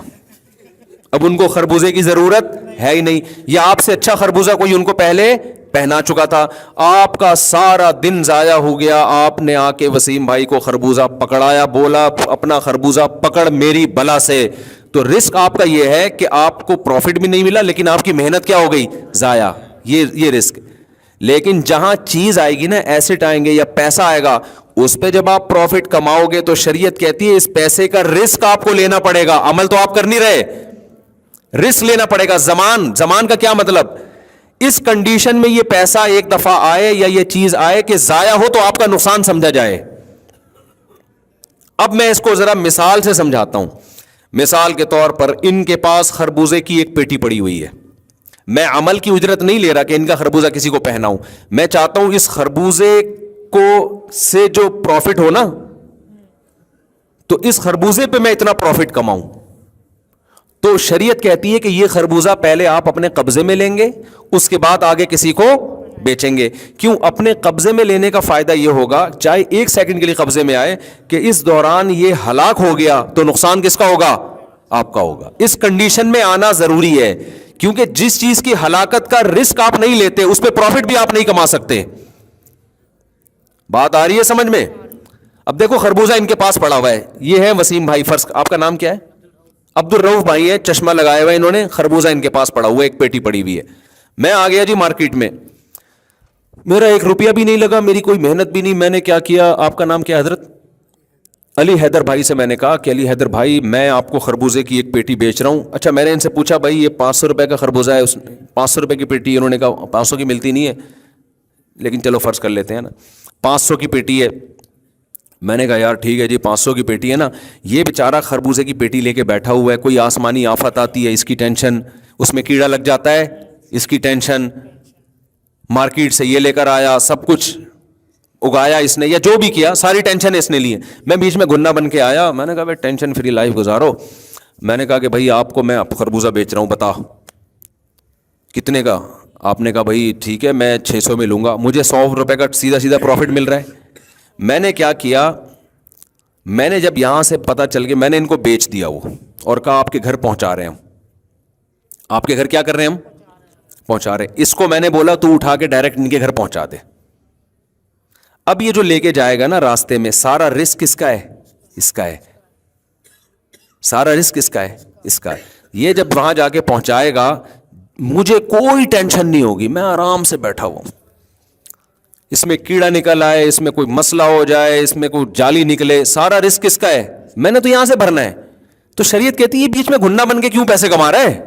اب ان کو خربوزے کی ضرورت ہے ہی نہیں, یا آپ سے اچھا خربوزہ کوئی ان کو پہلے پہنا چکا تھا. آپ کا سارا دن ضائع ہو گیا. آپ نے آ کے وسیم بھائی کو خربوزہ پکڑایا, بولا اپنا خربوزہ پکڑ میری بلا سے. تو رسک آپ کا یہ ہے کہ آپ کو پروفٹ بھی نہیں ملا, لیکن آپ کی محنت کیا ہو گئی؟ ضائع. یہ رسک. لیکن جہاں چیز آئے گی نا, ایسٹ آئیں گے یا پیسہ آئے گا, اس پہ جب آپ پروفٹ کماؤ گے تو شریعت کہتی ہے اس پیسے کا رسک آپ کو لینا پڑے گا. عمل تو آپ کر نہیں رہے, رسک لینا پڑے گا. زمان کا کیا مطلب؟ اس کنڈیشن میں یہ پیسہ ایک دفعہ آئے یا یہ چیز آئے کہ ضائع ہو تو آپ کا نقصان سمجھا جائے. اب میں اس کو ذرا مثال سے سمجھاتا ہوں. مثال کے طور پر ان کے پاس خربوزے کی ایک پیٹی پڑی ہوئی ہے. میں عمل کی اجرت نہیں لے رہا کہ ان کا خربوزہ کسی کو پہناؤں, میں چاہتا ہوں اس خربوزے کو سے جو پروفٹ ہو نا, تو اس خربوزے پہ میں اتنا پروفٹ کماؤں. تو شریعت کہتی ہے کہ یہ خربوزہ پہلے آپ اپنے قبضے میں لیں گے, اس کے بعد آگے کسی کو بیچیں گے. کیوں؟ اپنے قبضے میں لینے کا فائدہ یہ ہوگا, چاہے ایک سیکنڈ کے لیے قبضے میں آئے, کہ اس دوران یہ ہلاک ہو گیا تو نقصان کس کا ہوگا؟ آپ کا ہوگا. اس کنڈیشن میں آنا ضروری ہے, کیونکہ جس چیز کی ہلاکت کا رسک آپ نہیں لیتے اس پہ پروفٹ بھی آپ نہیں کما سکتے. بات آ رہی ہے سمجھ میں؟ اب دیکھو خربوزہ ان کے پاس پڑا ہوا ہے, یہ ہے وسیم بھائی, فرض آپ کا نام کیا ہے؟ عبد الرؤف بھائی ہے, چشمہ لگایا ہوا ہے انہوں نے, خربوزہ ان کے پاس پڑا ہوا ہے, ایک پیٹی پڑی ہوئی ہے. میں آ گیا جی مارکیٹ میں, میرا 1 روپیہ بھی نہیں لگا, میری کوئی محنت بھی نہیں. میں نے کیا کیا؟ آپ کا نام کیا حضرت؟ علی حیدر بھائی سے میں نے کہا کہ علی حیدر بھائی میں آپ کو خربوزے کی ایک پیٹی بیچ رہا ہوں. اچھا, میں نے ان سے پوچھا بھائی یہ 500 روپے کا خربوزہ ہے, 500 روپے کی پیٹی. انہوں نے کہا 500 کی ملتی نہیں ہے, لیکن چلو فرض کر لیتے ہیں نا 500 کی پیٹی ہے. میں نے کہا یار ٹھیک ہے جی 500 کی پیٹی ہے نا. یہ بیچارہ خربوزے کی پیٹی لے کے بیٹھا ہوا ہے, کوئی آسمانی آفت آتی ہے اس کی ٹینشن, اس میں کیڑا لگ جاتا ہے اس کی ٹینشن, مارکیٹ سے یہ لے کر آیا, سب کچھ اگایا اس نے یا جو بھی کیا, ساری ٹینشن اس نے لی ہے. میں بیچ میں گنا بن کے آیا, میں نے کہا بھائی ٹینشن فری لائف گزارو. میں نے کہا کہ بھائی آپ کو میں خربوزہ بیچ رہا ہوں, بتا کتنے کا؟ آپ نے کہا بھائی ٹھیک ہے میں 600 میں لوں گا. مجھے 100 روپے کا سیدھا پروفٹ مل رہا ہے. میں نے کیا کیا, میں نے جب یہاں سے پتہ چل کے میں نے ان کو بیچ دیا وہ, اور کہا آپ کے گھر پہنچا رہے ہیں ہم. آپ کے گھر کیا کر رہے ہیں ہم؟ پہنچا رہے. اس کو میں نے بولا تو اٹھا کے ڈائریکٹ ان کے گھر پہنچا دے. اب یہ جو لے کے جائے گا نا راستے میں, سارا رسک کس کا ہے؟ اس کا ہے. سارا رسک کس کا ہے؟ اس کا ہے. یہ جب وہاں جا کے پہنچائے گا مجھے کوئی ٹینشن نہیں ہوگی, میں آرام سے بیٹھا ہوا ہوں. اس میں کیڑا نکل آئے, اس میں کوئی مسئلہ ہو جائے, اس میں کوئی جالی نکلے, سارا رسک کس کا ہے؟ میں نے تو یہاں سے بھرنا ہے. تو شریعت کہتی ہے بیچ میں گھنا بن کے کیوں پیسے کما رہا ہے؟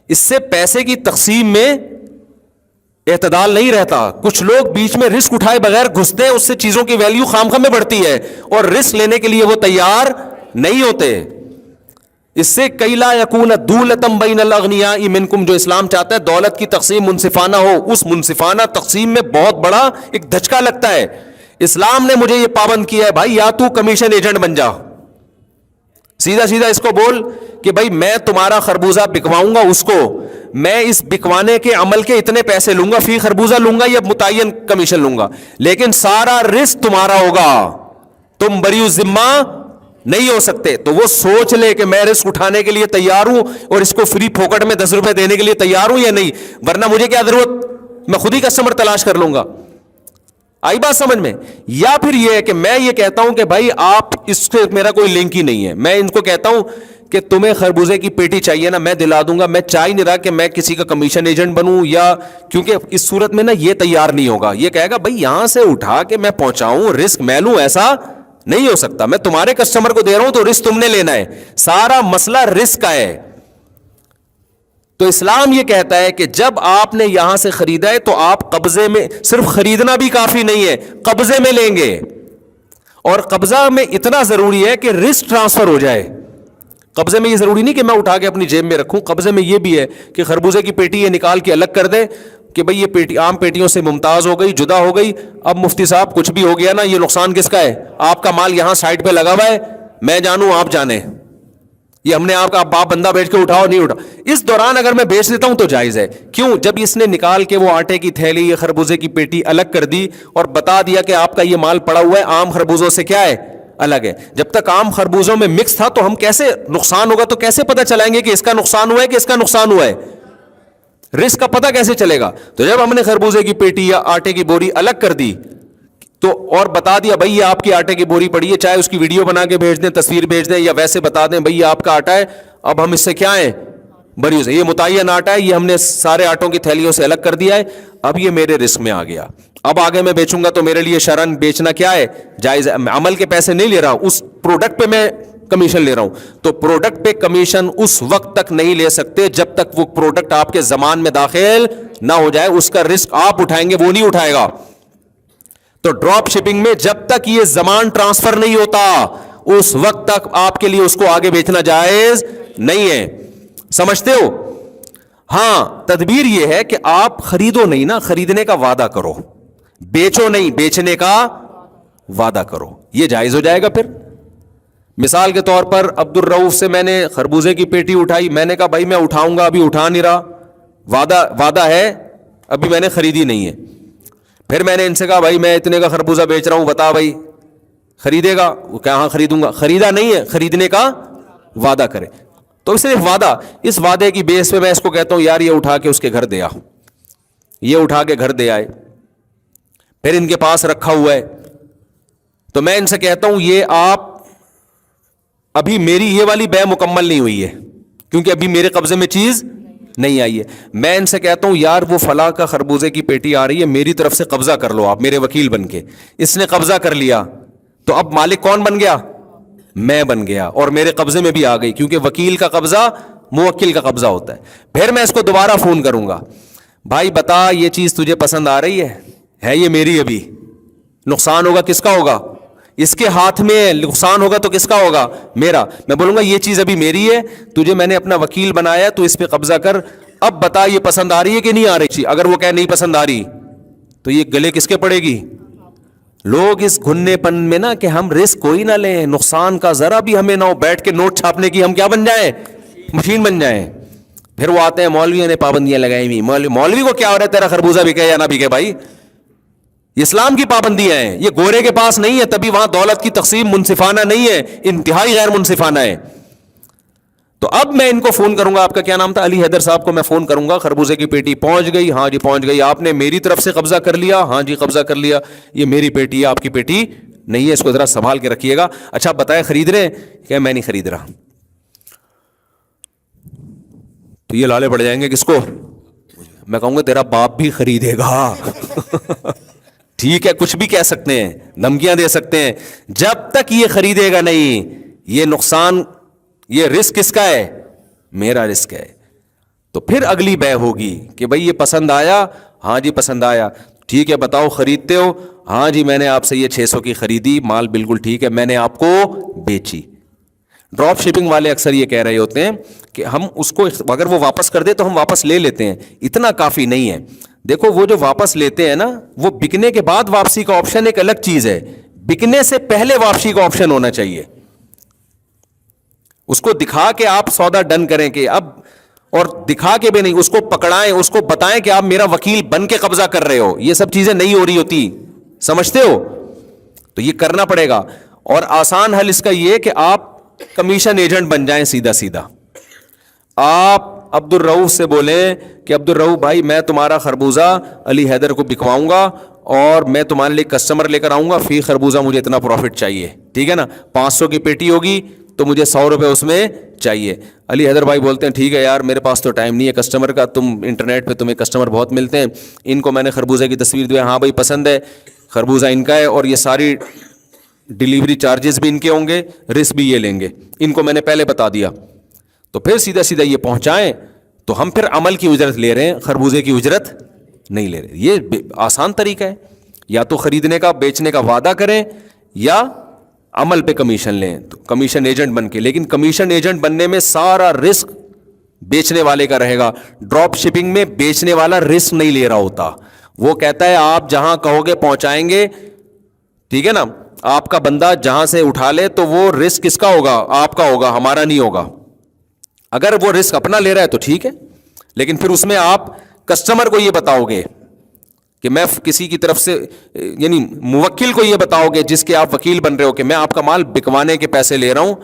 اس سے پیسے کی تقسیم میں اعتدال نہیں رہتا. کچھ لوگ بیچ میں رسک اٹھائے بغیر گھستے ہیں, اس سے چیزوں کی ویلیو خام خام میں بڑھتی ہے, اور رسک لینے کے لیے وہ تیار نہیں ہوتے. اس سے کئی لا یکون دولتم بین الاغنیاء منکم, جو اسلام چاہتا ہے دولت کی تقسیم منصفانہ ہو, اس منصفانہ تقسیم میں بہت بڑا ایک دھچکا لگتا ہے. اسلام نے مجھے یہ پابند کیا ہے بھائی یا تو کمیشن ایجنٹ بن جا, سیدھا اس کو بول کہ بھائی میں تمہارا خربوزہ بکواؤں گا, اس کو میں اس بکوانے کے عمل کے اتنے پیسے لوں گا, فی خربوزہ لوں گا یا متعین کمیشن لوں گا, لیکن سارا رسک تمہارا ہوگا, تم بری ذمہ نہیں ہو سکتے. تو وہ سوچ لے کہ میں رسک اٹھانے کے لیے تیار ہوں اور اس کو فری پھوکٹ میں 10 روپے دینے کے لیے تیار ہوں یا نہیں, ورنہ مجھے کیا ضرورت, میں خود ہی کسٹمر تلاش کر لوں گا. آئی بات سمجھ میں؟ یا پھر یہ ہے کہ میں یہ کہتا ہوں کہ بھائی آپ اس سے میرا کوئی لنک ہی نہیں ہے, میں ان کو کہتا ہوں کہ تمہیں خربوزے کی پیٹی چاہیے نا, میں دلا دوں گا. میں چاہ ہی نہیں رہا کہ میں کسی کا کمیشن ایجنٹ بنوں, یا کیونکہ اس صورت میں نا یہ تیار نہیں ہوگا, یہ کہے گا بھائی یہاں سے اٹھا کے میں پہنچاؤں, رسک میں لوں, ایسا نہیں ہو سکتا. میں تمہارے کسٹمر کو دے رہا ہوں تو رسک تم نے لینا ہے, سارا مسئلہ رسک کا ہے. تو اسلام یہ کہتا ہے کہ جب آپ نے یہاں سے خریدا ہے تو آپ قبضے میں, صرف خریدنا بھی کافی نہیں ہے, قبضے میں لیں گے. اور قبضہ میں اتنا ضروری ہے کہ رسک ٹرانسفر ہو جائے. قبضے میں یہ ضروری نہیں کہ میں اٹھا کے اپنی جیب میں رکھوں, قبضے میں یہ بھی ہے کہ خربوزے کی پیٹی یہ نکال کے الگ کر دے کہ بھئی یہ پیٹی عام پیٹیوں سے ممتاز ہو گئی, جدا ہو گئی. اب مفتی صاحب کچھ بھی ہو گیا نا, یہ نقصان کس کا ہے؟ آپ کا مال یہاں سائڈ پہ لگا ہوا ہے, میں جانوں آپ جانیں, یہ ہم نے آپ کا باپ بندہ بیچ کے اٹھاؤ نہیں اٹھا. اس دوران اگر میں بیچ دیتا ہوں تو جائز ہے. کیوں؟ جب اس نے نکال کے وہ آٹے کی تھیلی یا خربوزے کی پیٹی الگ کر دی اور بتا دیا کہ آپ کا یہ مال پڑا ہوا ہے عام خربوزوں سے کیا ہے, الگ ہے. جب تک عام خربوزوں میں مکس تھا تو ہم کیسے, نقصان ہوگا تو کیسے پتہ چلائیں گے کہ اس کا نقصان ہوا ہے کہ اس کا نقصان ہوا ہے؟ رسک کا پتہ کیسے چلے گا؟ تو جب ہم نے خربوزے کی پیٹی یا آٹے کی بوری الگ کر دی تو اور بتا دیا بھائی یہ آپ کی آٹے کی بوری پڑی ہے, چاہے اس کی ویڈیو بنا کے بھیج دیں, تصویر بھیج دیں, یا ویسے بتا دیں بھائی یہ آپ کا آٹا ہے, اب ہم اس سے کیا ہیں, بری سے یہ متعین آٹا ہے, یہ ہم نے سارے آٹوں کی تھیلیوں سے الگ کر دیا ہے, اب یہ میرے رسک میں آ گیا. اب آگے میں بیچوں گا تو میرے لیے شرعاً بیچنا کیا ہے, جائز ہے. عمل کے پیسے نہیں لے رہا, اس پروڈکٹ پہ میں کمیشن لے رہا ہوں. تو پروڈکٹ پہ کمیشن اس وقت تک نہیں لے سکتے جب تک وہ پروڈکٹ آپ کے زمان میں داخل نہ ہو جائے, اس کا رسک آپ اٹھائیں گے, وہ نہیں اٹھائے گا. تو ڈراپ شپنگ میں جب تک یہ زمان ٹرانسفر نہیں ہوتا اس وقت تک آپ کے لیے اس کو آگے بیچنا جائز نہیں ہے. سمجھتے ہو؟ ہاں, تدبیر یہ ہے کہ آپ خریدو نہیں نا, خریدنے کا وعدہ کرو, بیچو نہیں, بیچنے کا وعدہ کرو, یہ جائز ہو جائے گا. پھر مثال کے طور پر عبد الرؤف سے میں نے خربوزے کی پیٹی اٹھائی, میں نے کہا بھائی میں اٹھاؤں گا, ابھی اٹھا نہیں رہا, وعدہ ہے, ابھی میں نے خریدی نہیں ہے. پھر میں نے ان سے کہا بھائی میں اتنے کا خربوزہ بیچ رہا ہوں, بتا بھائی خریدے گا؟ وہ کہاں خریدوں گا. خریدا نہیں ہے, خریدنے کا وعدہ کرے. تو صرف وعدہ, اس وعدے کی بیس پہ میں اس کو کہتا ہوں یار یہ اٹھا کے اس کے گھر دے آ, یہ اٹھا کے گھر دے آئے, پھر ان کے پاس رکھا ہوا ہے. تو میں ان سے کہتا ہوں یہ آپ ابھی میری یہ والی بے مکمل نہیں ہوئی ہے, کیونکہ ابھی میرے قبضے میں چیز نہیں آئی ہے. میں ان سے کہتا ہوں یار وہ فلاں کا خربوزے کی پیٹی آ رہی ہے, میری طرف سے قبضہ کر لو آپ, میرے وکیل بن کے. اس نے قبضہ کر لیا تو اب مالک کون بن گیا؟ میں بن گیا, اور میرے قبضے میں بھی آ گئی, کیونکہ وکیل کا قبضہ موکل کا قبضہ ہوتا ہے. پھر میں اس کو دوبارہ فون کروں گا, بھائی بتا یہ چیز تجھے پسند آ رہی ہے یہ میری, ابھی نقصان ہوگا کس کا ہوگا؟ اس کے ہاتھ میں نقصان ہوگا تو کس کا ہوگا؟ میرا. میں بولوں گا یہ چیز ابھی میری ہے, تجھے میں نے اپنا وکیل بنایا, تو اس پہ قبضہ کر, اب بتا یہ پسند آ رہی ہے کہ نہیں آ رہی. اگر وہ کہے نہیں پسند آ رہی تو یہ گلے کس کے پڑے گی؟ لوگ اس گھننے پن میں نا کہ ہم رسک کوئی نہ لیں, نقصان کا ذرا بھی ہمیں نہ ہو, بیٹھ کے نوٹ چھاپنے کی ہم کیا بن جائیں؟ مشین بن جائیں. پھر وہ آتے ہیں مولویوں نے پابندیاں لگائی ہوئی. مولوی کو کیا ہو رہا ہے تیرا خربوزہ بکے یا نہ بکے؟ بھائی اسلام کی پابندیاں ہیں, یہ گورے کے پاس نہیں ہے, تبھی وہاں دولت کی تقسیم منصفانہ نہیں ہے, انتہائی غیر منصفانہ ہے. تو اب میں ان کو فون کروں گا, آپ کا کیا نام تھا؟ علی حیدر صاحب کو میں فون کروں گا, خربوزے کی پیٹی پہنچ گئی؟ ہاں جی پہنچ گئی. آپ نے میری طرف سے قبضہ کر لیا؟ ہاں جی قبضہ کر لیا. یہ میری پیٹی ہے, آپ کی پیٹی نہیں ہے, اس کو ذرا سنبھال کے رکھیے گا. اچھا بتائے خرید رہے کہ میں نہیں خرید رہا؟ تو یہ لالے پڑ جائیں گے کس کو؟ میں کہوں گا تیرا باپ بھی خریدے گا. ٹھیک ہے, کچھ بھی کہہ سکتے ہیں, دھمکیاں دے سکتے ہیں, جب تک یہ خریدے گا نہیں, یہ نقصان, یہ رسک کس کا ہے؟ میرا رسک ہے. تو پھر اگلی بے ہوگی کہ بھئی یہ پسند آیا؟ ہاں جی پسند آیا. ٹھیک ہے بتاؤ خریدتے ہو؟ ہاں جی میں نے آپ سے یہ 600 کی خریدی, مال بالکل ٹھیک ہے, میں نے آپ کو بیچی. ڈراپ شپنگ والے اکثر یہ کہہ رہے ہوتے ہیں کہ ہم اس کو اگر وہ واپس کر دے تو ہم واپس لے لیتے ہیں. اتنا کافی نہیں ہے. دیکھو وہ جو واپس لیتے ہیں نا, وہ بکنے کے بعد واپسی کا آپشن ایک الگ چیز ہے, بکنے سے پہلے واپسی کا آپشن ہونا چاہیے. اس کو دکھا کے آپ سودا ڈن کریں کہ اب, اور دکھا کے بھی نہیں, اس کو پکڑائیں, اس کو بتائیں کہ آپ میرا وکیل بن کے قبضہ کر رہے ہو. یہ سب چیزیں نہیں ہو رہی ہوتی, سمجھتے ہو؟ تو یہ کرنا پڑے گا. اور آسان حل اس کا یہ کہ آپ کمیشن ایجنٹ بن جائیں. سیدھا سیدھا آپ عبد الرؤف سے بولیں کہ عبد الرؤف بھائی میں تمہارا خربوزہ علی حیدر کو بکواؤں گا, اور میں تمہارے لیے کسٹمر لے کر آؤں گا, فی خربوزہ مجھے اتنا پروفٹ چاہیے. ٹھیک ہے نا, 500 کی پیٹی ہوگی تو مجھے 100 روپے اس میں چاہیے. علی حیدر بھائی بولتے ہیں ٹھیک ہے یار میرے پاس تو ٹائم نہیں ہے کسٹمر کا, تم انٹرنیٹ پہ تمہیں کسٹمر بہت ملتے ہیں, ان کو میں نے خربوزے کی تصویر دی, ہاں بھائی پسند ہے, خربوزہ ان کا ہے, اور یہ ساری ڈیلیوری چارجز بھی ان کے ہوں گے, رسک بھی یہ لیں گے, ان کو میں نے پہلے بتا دیا. تو پھر سیدھا سیدھا یہ پہنچائیں تو ہم پھر عمل کی اجرت لے رہے ہیں, خربوزے کی اجرت نہیں لے رہے. یہ آسان طریقہ ہے, یا تو خریدنے کا بیچنے کا وعدہ کریں یا عمل پہ کمیشن لیں, تو کمیشن ایجنٹ بن کے. لیکن کمیشن ایجنٹ بننے میں سارا رسک بیچنے والے کا رہے گا. ڈراپ شپنگ میں بیچنے والا رسک نہیں لے رہا ہوتا, وہ کہتا ہے آپ جہاں کہو گے پہنچائیں گے. ٹھیک ہے نا, آپ کا بندہ جہاں سے اٹھا لے تو وہ رسک کس کا ہوگا؟ آپ کا ہوگا, ہمارا نہیں ہوگا. اگر وہ رسک اپنا لے رہا ہے تو ٹھیک ہے, لیکن پھر اس میں آپ کسٹمر کو یہ بتاؤ گے کہ میں کسی کی طرف سے, یعنی موکل کو یہ بتاؤ گے جس کے آپ وکیل بن رہے ہو کہ میں آپ کا مال بکوانے کے پیسے لے رہا ہوں,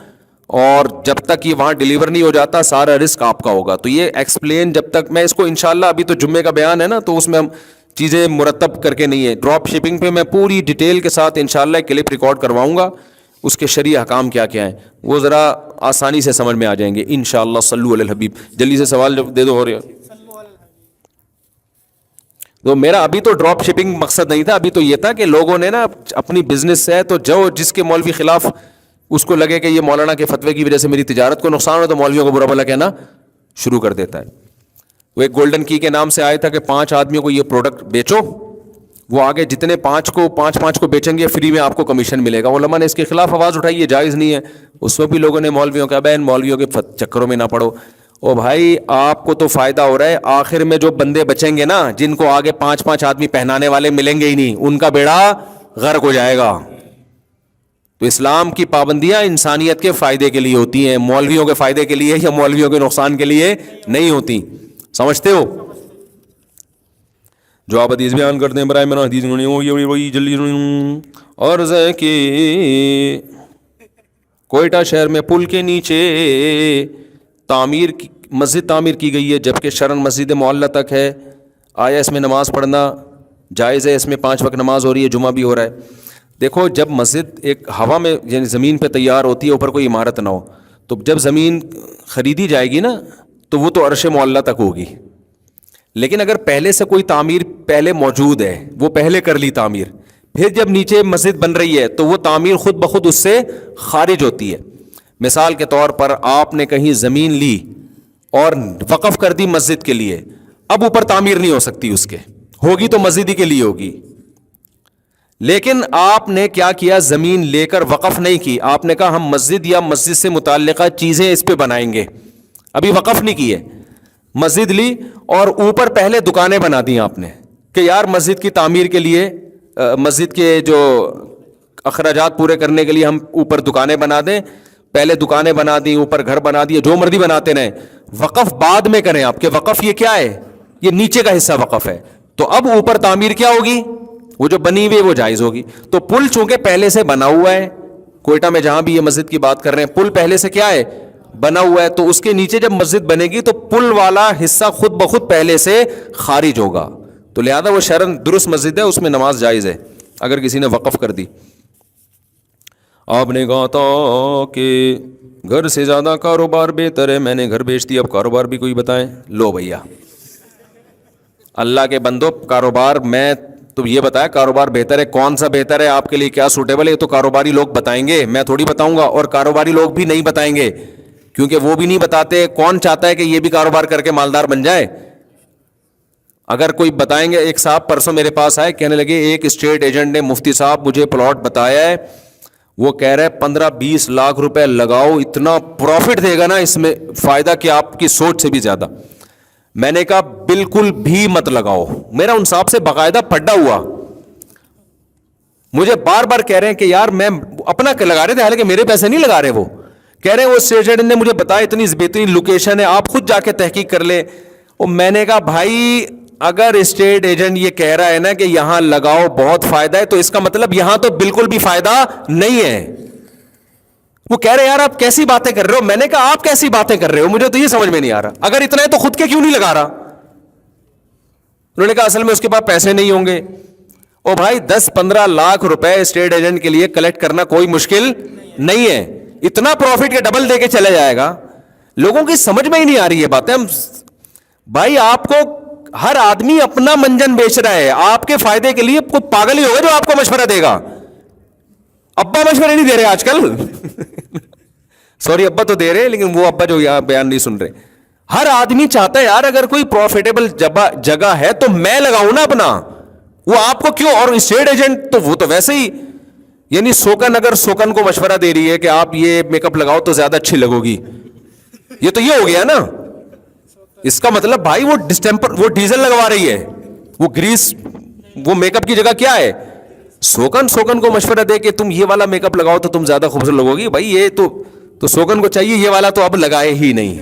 اور جب تک یہ وہاں ڈیلیور نہیں ہو جاتا سارا رسک آپ کا ہوگا. تو یہ ایکسپلین جب تک میں اس کو انشاءاللہ, ابھی تو جمعے کا بیان ہے نا, تو اس میں ہم چیزیں مرتب کر کے نہیں ہے. ڈراپ شپنگ پہ میں پوری ڈیٹیل کے ساتھ انشاءاللہ کلپ ریکارڈ کرواؤں گا, اس کے شرعی احکام کیا کیا ہیں وہ ذرا آسانی سے سمجھ میں آ جائیں گے انشاءاللہ. صلو علی الحبیب. جلدی سے سوال دے دو. ہو رہے تو میرا ابھی تو ڈراپ شپنگ مقصد نہیں تھا, ابھی تو یہ تھا کہ لوگوں نے نا اپنی بزنس ہے, تو جو جس کے مولوی خلاف اس کو لگے کہ یہ مولانا کے فتوے کی وجہ سے میری تجارت کو نقصان ہو, تو مولویوں کو برا بھلا کہنا شروع کر دیتا ہے. وہ ایک گولڈن کی کے نام سے آیا تھا کہ 5 آدمیوں کو یہ پروڈکٹ بیچو, وہ آگے جتنے 5 کو بیچیں گے فری میں آپ کو کمیشن ملے گا. علماء نے اس کے خلاف آواز اٹھائی, یہ جائز نہیں ہے. اس وقت بھی لوگوں نے مولویوں کا بہن مولویوں کے چکروں میں نہ پڑو. او بھائی آپ کو تو فائدہ ہو رہا ہے, آخر میں جو بندے بچیں گے نا, جن کو آگے 5 آدمی پہنانے والے ملیں گے ہی نہیں, ان کا بیڑا غرق ہو جائے گا. تو اسلام کی پابندیاں انسانیت کے فائدے کے لیے ہوتی ہیں, مولویوں کے فائدے کے لیے یا مولویوں کے نقصان کے لیے نہیں ہوتی. سمجھتے ہو؟ جو آپ حدیث بیان کرتے ہیں برائے میرا حدیث وہی جلدی عرض ہے کہ کوئٹہ شہر میں پل کے نیچے مسجد تعمیر کی گئی ہے، جبکہ شرعاً مسجد معلّہ تک ہے. آیا اس میں نماز پڑھنا جائز ہے؟ اس میں 5 وقت نماز ہو رہی ہے، جمعہ بھی ہو رہا ہے. دیکھو جب مسجد ایک ہوا میں یعنی زمین پہ تیار ہوتی ہے، اوپر کوئی عمارت نہ ہو، تو جب زمین خریدی جائے گی نا تو وہ تو عرش معلّہ تک ہوگی. لیکن اگر پہلے سے کوئی تعمیر پہلے موجود ہے، وہ پہلے کر لی تعمیر، پھر جب نیچے مسجد بن رہی ہے تو وہ تعمیر خود بخود اس سے خارج ہوتی ہے. مثال کے طور پر آپ نے کہیں زمین لی اور وقف کر دی مسجد کے لیے، اب اوپر تعمیر نہیں ہو سکتی، اس کے ہوگی تو مسجد ہی کے لیے ہوگی. لیکن آپ نے کیا کیا، زمین لے کر وقف نہیں کی، آپ نے کہا ہم مسجد یا مسجد سے متعلقہ چیزیں اس پہ بنائیں گے، ابھی وقف نہیں کی ہے. مسجد لی اور اوپر پہلے دکانیں بنا دی آپ نے کہ یار مسجد کی تعمیر کے لیے، مسجد کے جو اخراجات پورے کرنے کے لیے ہم اوپر دکانیں بنا دیں. پہلے دکانیں بنا دی، اوپر گھر بنا دیے، جو مرضی بناتے رہیں. وقف بعد میں کریں آپ، کہ وقف یہ کیا ہے، یہ نیچے کا حصہ وقف ہے، تو اب اوپر تعمیر کیا ہوگی، وہ جو بنی ہوئی وہ جائز ہوگی. تو پل چونکہ پہلے سے بنا ہوا ہے، کوئٹہ میں جہاں بھی یہ مسجد کی بات کر رہے ہیں، پل پہلے سے کیا ہے، بنا ہوا ہے، تو اس کے نیچے جب مسجد بنے گی تو پل والا حصہ خود بخود پہلے سے خارج ہوگا. تو لہذا وہ شرعاً درست مسجد ہے، اس میں نماز جائز ہے اگر کسی نے وقف کر دی. آپ نے کہا تھا کہ گھر سے زیادہ کاروبار بہتر ہے، میں نے گھر بیچ دیا، اب کاروبار بھی کوئی بتائیں. لو بھیا اللہ کے بندو، کاروبار میں تو یہ بتایا کاروبار بہتر ہے، کون سا بہتر ہے آپ کے لیے، کیا سوٹیبل ہے، یہ تو کاروباری لوگ بتائیں گے، میں تھوڑی بتاؤں گا. اور کاروباری لوگ بھی نہیں بتائیں گے کیونکہ وہ بھی نہیں بتاتے. کون چاہتا ہے کہ یہ بھی کاروبار کر کے مالدار بن جائے؟ اگر کوئی بتائیں گے. ایک صاحب پرسوں میرے پاس آئے، کہنے لگے ایک اسٹیٹ ایجنٹ نے مفتی صاحب مجھے پلاٹ بتایا ہے، وہ کہہ رہے 15-20 لاکھ روپے لگاؤ، اتنا پروفٹ دے گا نا اس میں، فائدہ کہ آپ کی سوچ سے بھی زیادہ. میں نے کہا بالکل بھی مت لگاؤ. میرا ان صاحب سے باقاعدہ پڈا ہوا، مجھے بار بار کہہ رہے ہیں کہ یار میں اپنا لگا رہے تھے، حالانکہ میرے پیسے نہیں لگا رہے. وہ کہہ رہے ہیں وہ اسٹیٹ ایجنٹ نے مجھے بتایا اتنی بہترین لوکیشن ہے، آپ خود جا کے تحقیق کر لیں. اور میں نے کہا بھائی اگر اسٹیٹ ایجنٹ یہ کہہ رہا ہے نا کہ یہاں لگاؤ بہت فائدہ ہے، تو اس کا مطلب یہاں تو بالکل بھی فائدہ نہیں ہے. وہ کہہ رہے یار آپ کیسی باتیں کر رہے ہو. میں نے کہا آپ کیسی باتیں کر رہے ہو، مجھے تو یہ سمجھ میں نہیں آ رہا. اگر اتنا ہے تو خود کے کیوں نہیں لگا رہا؟ انہوں نے کہا اصل میں اس کے پاس پیسے نہیں ہوں گے. او بھائی 10-15 لاکھ روپے اسٹیٹ ایجنٹ کے لیے کلیکٹ کرنا کوئی مشکل نہیں ہے، اتنا پروفٹ کے ڈبل دے کے چلے جائے گا. لوگوں کی سمجھ میں ہی نہیں آ رہی ہے باتیں. بھائی آپ کو ہر آدمی اپنا منجن بیچ رہا ہے آپ کے فائدے کے لیے. کوئی پاگل ہی ہوگا جو آپ کو مشورہ دے گا. ابا مشورے نہیں دے رہے آج کل سوری ابا تو دے رہے، لیکن وہ ابا جو یہاں بیان نہیں سن رہے. ہر آدمی چاہتا ہے یار اگر کوئی پروفیٹیبل جگہ ہے تو میں لگاؤں نا اپنا، وہ آپ کو کیوں. اور اسٹیٹ ایجنٹ تو وہ تو ویسے ہی، یعنی سوکن اگر سوکن کو مشورہ دے رہی ہے کہ آپ یہ میک اپ لگاؤ تو زیادہ اچھی لگو گی، یہ تو یہ ہو گیا نا. اس کا مطلب بھائی وہ ڈسٹیمپر، وہ ڈیزل لگوا رہی ہے، وہ گریس، وہ میک اپ کی جگہ کیا ہے، سوکن کو مشورہ دے کہ تم یہ والا میک اپ لگاؤ تو تم زیادہ خوبصورت لگو گی. بھائی یہ تو سوکن کو چاہیے یہ والا تو اب لگائے ہی نہیں.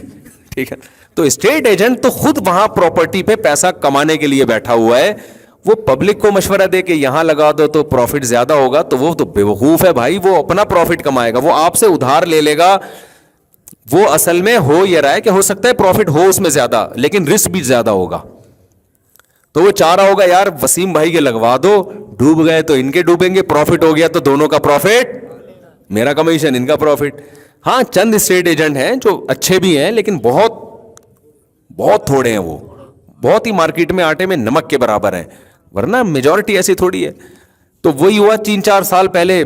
ٹھیک ہے، تو اسٹیٹ ایجنٹ تو خود وہاں پراپرٹی پہ پیسہ کمانے کے لیے بیٹھا ہوا ہے. وہ پبلک کو مشورہ دے کہ یہاں لگا دو تو پروفٹ زیادہ ہوگا، تو وہ تو بیوقوف ہے بھائی. وہ اپنا پروفٹ کمائے گا، وہ آپ سے ادھار لے لے گا. وہ اصل میں ہو یہ رہا ہے کہ ہو سکتا ہے پروفٹ ہو اس میں زیادہ، لیکن رسک بھی زیادہ ہوگا. تو وہ چاہ رہا ہوگا یار وسیم بھائی کے لگوا دو، ڈوب گئے تو ان کے ڈوبیں گے، پروفٹ ہو گیا تو دونوں کا پروفٹ، میرا کمیشن ان کا پروفٹ. ہاں چند اسٹیٹ ایجنٹ ہیں جو اچھے بھی ہیں، لیکن بہت بہت تھوڑے ہیں، وہ بہت ہی مارکیٹ میں آٹے میں نمک کے برابر ہیں، ورنہ میجورٹی ایسی تھوڑی ہے. تو وہی ہوا 3-4 سال پہلے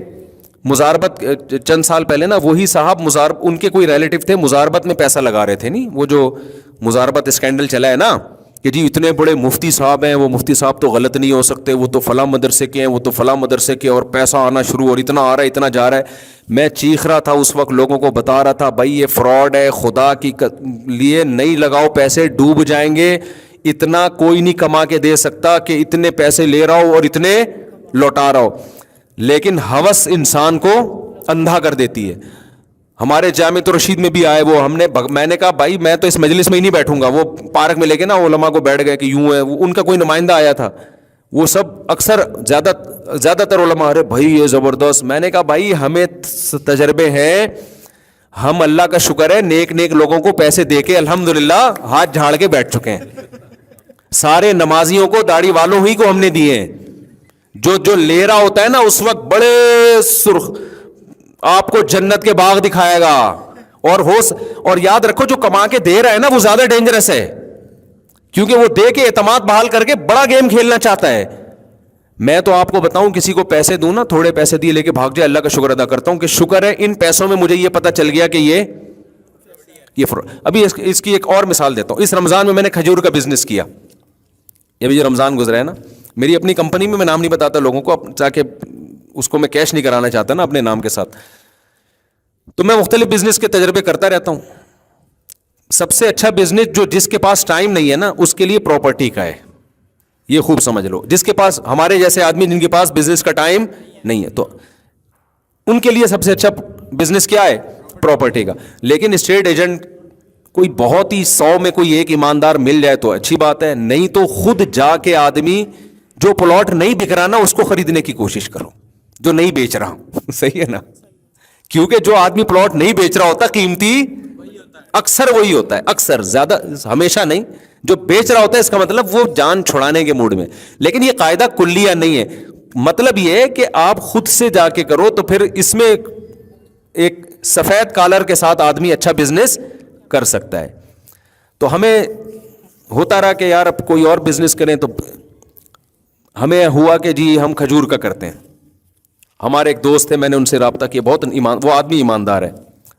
مزاربت، چند سال پہلے نا وہی صاحب ان کے کوئی ریلیٹیو تھے، مزاربت میں پیسہ لگا رہے تھے. نہیں وہ جو مزاربت اسکینڈل چلا ہے نا کہ جی اتنے بڑے مفتی صاحب ہیں، وہ مفتی صاحب تو غلط نہیں ہو سکتے، وہ تو فلاں مدرسے کے ہیں، وہ تو فلاں مدرسے کے، اور پیسہ آنا شروع، اور اتنا آ رہا ہے اتنا جا رہا ہے. میں چیخ رہا تھا اس وقت، لوگوں کو بتا رہا تھا بھائی یہ فراڈ ہے، خدا کی لیے نہیں لگاؤ پیسے، ڈوب جائیں گے. اتنا کوئی نہیں کما کے دے سکتا کہ اتنے پیسے لے رہا ہو اور اتنے لوٹا رہا ہو. لیکن ہوس انسان کو اندھا کر دیتی ہے. ہمارے جامع رشید میں بھی آئے وہ, میں نے کہا بھائی میں تو اس مجلس میں ہی نہیں بیٹھوں گا. وہ پارک میں لے کے نا علماء کو بیٹھ گئے کہ یوں ہے, ان کا کوئی نمائندہ آیا تھا, وہ سب اکثر زیادہ تر علماء, ارے بھائی یہ زبردست. میں نے کہا بھائی ہمیں تجربے ہیں, ہم اللہ کا شکر ہے نیک لوگوں کو پیسے دے کے الحمدللہ ہاتھ جھاڑ کے بیٹھ چکے ہیں. سارے نمازیوں کو, داڑھی والوں ہی کو ہم نے دیے ہیں. جو لے رہا ہوتا ہے نا اس وقت بڑے سرخ آپ کو جنت کے باغ دکھائے گا. اور یاد رکھو جو کما کے دے رہا ہے نا وہ زیادہ ڈینجرس ہے, کیونکہ وہ دے کے اعتماد بحال کر کے بڑا گیم کھیلنا چاہتا ہے. میں تو آپ کو بتاؤں کسی کو پیسے دوں نا, تھوڑے پیسے دیے لے کے بھاگ جائے, اللہ کا شکر ادا کرتا ہوں کہ شکر ہے ان پیسوں میں مجھے یہ پتا چل گیا کہ یہ ابھی اس کی ایک اور مثال دیتا ہوں. اس رمضان میں نے کھجور کا بزنس کیا. یہ بھی جو رمضان گزرا ہے نا, میری اپنی کمپنی میں نام نہیں بتاتا لوگوں کو تاکہ اس کو میں کیش نہیں کرانا چاہتا نا اپنے نام کے ساتھ. تو میں مختلف بزنس کے تجربے کرتا رہتا ہوں. سب سے اچھا بزنس جس کے پاس ٹائم نہیں ہے نا اس کے لیے پراپرٹی کا ہے. یہ خوب سمجھ لو, جس کے پاس, ہمارے جیسے آدمی جن کے پاس بزنس کا ٹائم نہیں ہے تو ان کے لیے سب سے اچھا بزنس کیا ہے؟ پراپرٹی کا. لیکن اسٹیٹ ایجنٹ کوئی بہت ہی 100 میں کوئی ایک ایماندار مل جائے تو اچھی بات ہے, نہیں تو خود جا کے آدمی جو پلاٹ نہیں بک رہا نا اس کو خریدنے کی کوشش کرو, جو نہیں بیچ رہا. صحیح ہے نا, کیونکہ جو آدمی پلاٹ نہیں بیچ رہا ہوتا قیمتی اکثر وہی ہوتا ہے, اکثر, زیادہ ہمیشہ نہیں. جو بیچ رہا ہوتا ہے اس کا مطلب وہ جان چھڑانے کے موڈ میں. لیکن یہ قاعدہ کلیہ نہیں ہے. مطلب یہ ہے کہ آپ خود سے جا کے کرو تو پھر اس میں ایک سفید کالر کے ساتھ آدمی اچھا بزنس کر سکتا ہے. تو ہمیں ہوتا رہا کہ یار اب کوئی اور بزنس کریں, تو ہمیں ہوا کہ جی ہم کھجور کا کرتے ہیں. ہمارے ایک دوست تھے, میں نے ان سے رابطہ کیا, بہت وہ آدمی ایماندار ہے.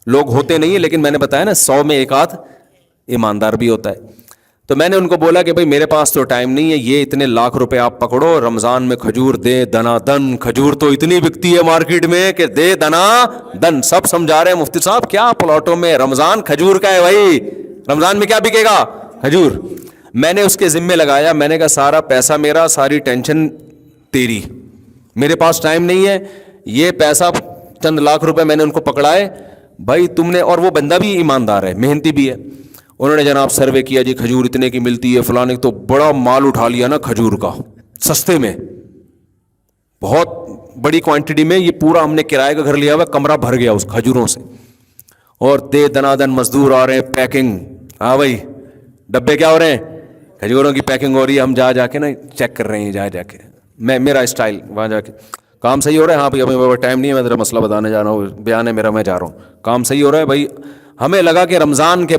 لوگ ہوتے نہیں ہیں لیکن میں نے بتایا نا 100 میں ایک آدھ ایماندار بھی ہوتا ہے. تو میں نے ان کو بولا کہ بھائی میرے پاس تو ٹائم نہیں ہے, یہ اتنے لاکھ روپے آپ پکڑو, رمضان میں کھجور دے دنا دن. کھجور تو اتنی بکتی ہے مارکیٹ میں کہ دے دنا دن. سب سمجھا رہے ہیں مفتی صاحب کیا پلاٹوں میں, رمضان کھجور کا ہے بھائی, رمضان میں کیا بکے گا؟ کھجور. میں نے اس کے ذمے لگایا, میں نے کہا سارا پیسہ میرا, ساری ٹینشن تیری, میرے پاس ٹائم نہیں ہے. یہ پیسہ چند لاکھ روپے میں نے ان کو پکڑائے بھائی تم نے, اور وہ بندہ بھی ایماندار ہے, محنتی بھی ہے. انہوں نے جناب سروے کیا, جی کھجور اتنے کی ملتی ہے فلانے, تو بڑا مال اٹھا لیا نا کھجور کا سستے میں, بہت بڑی کوانٹٹی میں. یہ پورا ہم نے کرائے کا گھر لیا ہوا, کمرہ بھر گیا اس کھجوروں سے. اور دے دنا دن مزدور آ رہے ہیں, پیکنگ, ہاں بھائی ڈبے کیا ہو رہے ہیں, کھجوروں کی پیکنگ ہو رہی ہے. ہم جا کے نا چیک کر رہے ہیں, جا کے میرا اسٹائل وہاں جا کے, کام صحیح ہو رہا ہے؟ ہاں بھائی ابھی ٹائم نہیں ہے, میں ذرا مسئلہ بتانے جا رہا ہوں, بیان ہے میرا, میں جا رہا ہوں. کام صحیح ہو رہا ہے بھائی. ہمیں لگا کہ رمضان کے